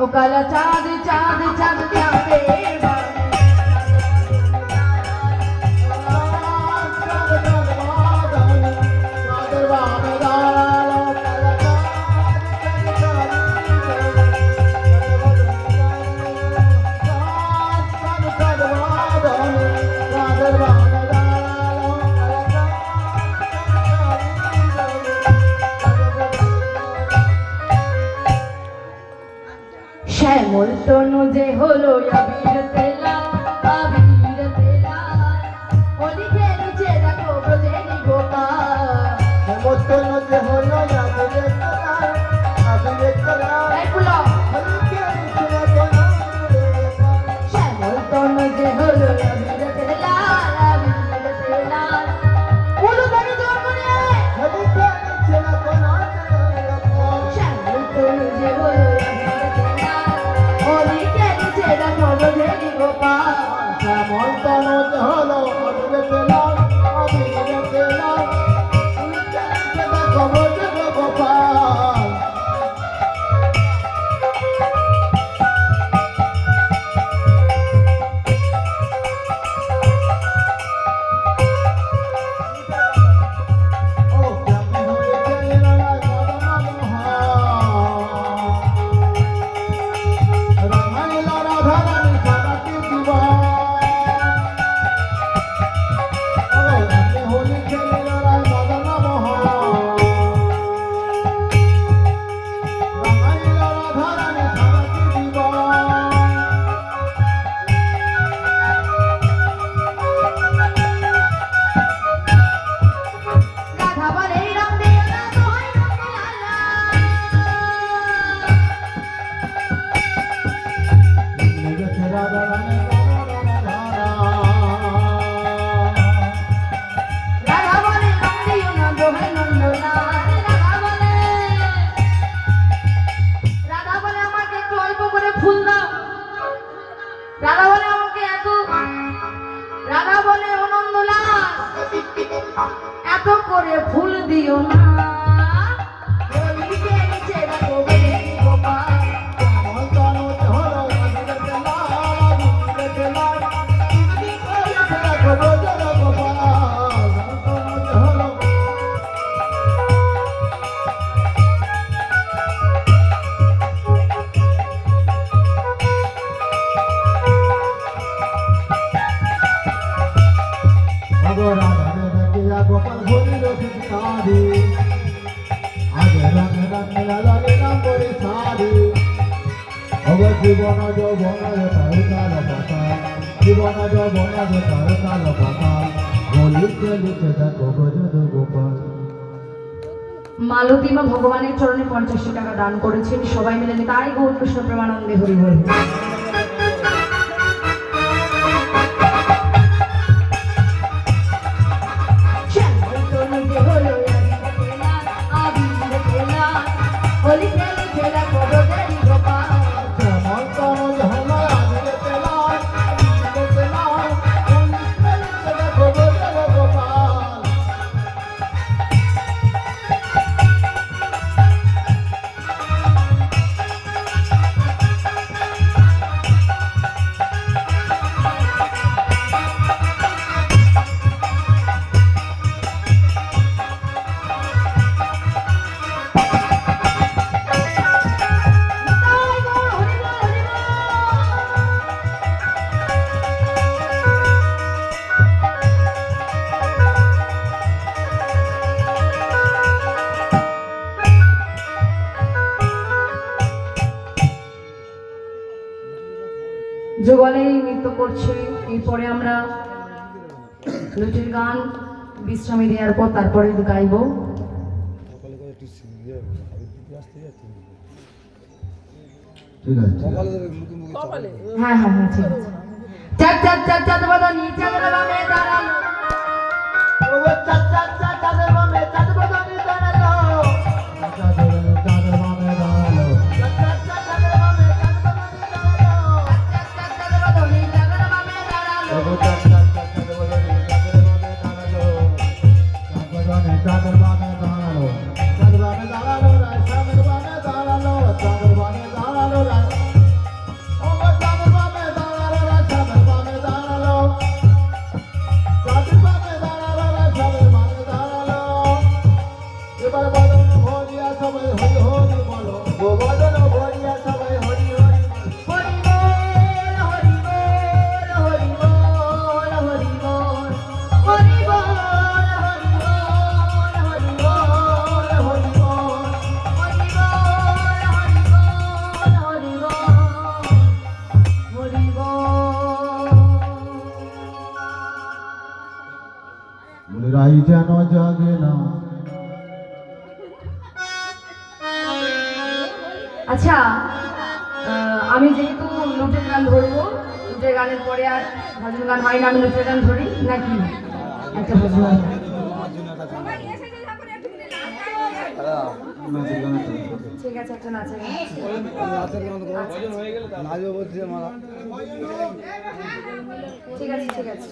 ও কালা চাঁদ চাঁদ চাঁদ চাঁদের শ্যামল তনু যে হলো আবির তেলা আবির তেলা ওলি খেলছে দেখো ব্রজেরি গোপাল শ্যামল তনু যে হলো আবির তেলা আবির তেলা শ্যামল তনু যে হলো আবির তেলা আবির তেলা বলো ধরে জোর করে হলি খেলছে দেখো না শ্যামল তনু যে হলো শ্যামল তনু যে হলো আবির তেলা আবির তেলা ওলি খেলছে দেখো ব্রজেরি গোপাল এত করে ফুল দিও না গোপাল ভরি রথি সারি আগে রঙ রঙ লালি নাম্বরি সারি অব জীবন যৌবন তারকাল পাতা জীবন যৌবন তারকাল পাতা বলিতে লিখে দেখো গজদ গোপাল। মালতীমা ভগবানের চরণে 50 টাকা দান করেছেন, সবাই মিলে তাই গৌর কৃষ্ণ প্রেমানন্দে হরি বল। যুগলেই নৃত্য করছে। এরপরে আমরা লুটির গান বিশ্রামে দেওয়ার পর তারপরে গাইব। হ্যাঁ হ্যাঁ হ্যাঁ ঠিক আছে। চার চার চার চাঁদ বদনি চাঁদের বামে দাঁড়ালো, চাঁদ চাঁদ চাঁদ চাঁদের বামে চাঁদ বদনি দাঁড়ালো, চাঁদের বামে দাঁড়ালো, চাঁদ চাঁদ চাঁদ চাঁদের বামে চাঁদ বদনি দাঁড়ালো, চাঁদ চাঁদ চাঁদ বদনি চাঁদের বামে দাঁড়ালো, চাঁদ চাঁদ চাঁদ চাঁদের বদনি চাঁদের বামে দাঁড়ালো, চাঁদ বদনি চাঁদের বামে দাঁড়ালো, চাঁদ বামে দাঁড়ালো, চাঁদের বামে দাঁড়ালো। আচ্ছা, আমি যেহেতু নোটের গান ধরবো, নোটের গানের পরে আর ভজন গান হয় না, আমি নোটের গান ধরি নাকি একটা ভজন গান? ঠিক আছে, একটা নাচের গান। ঠিক আছে, ঠিক আছে।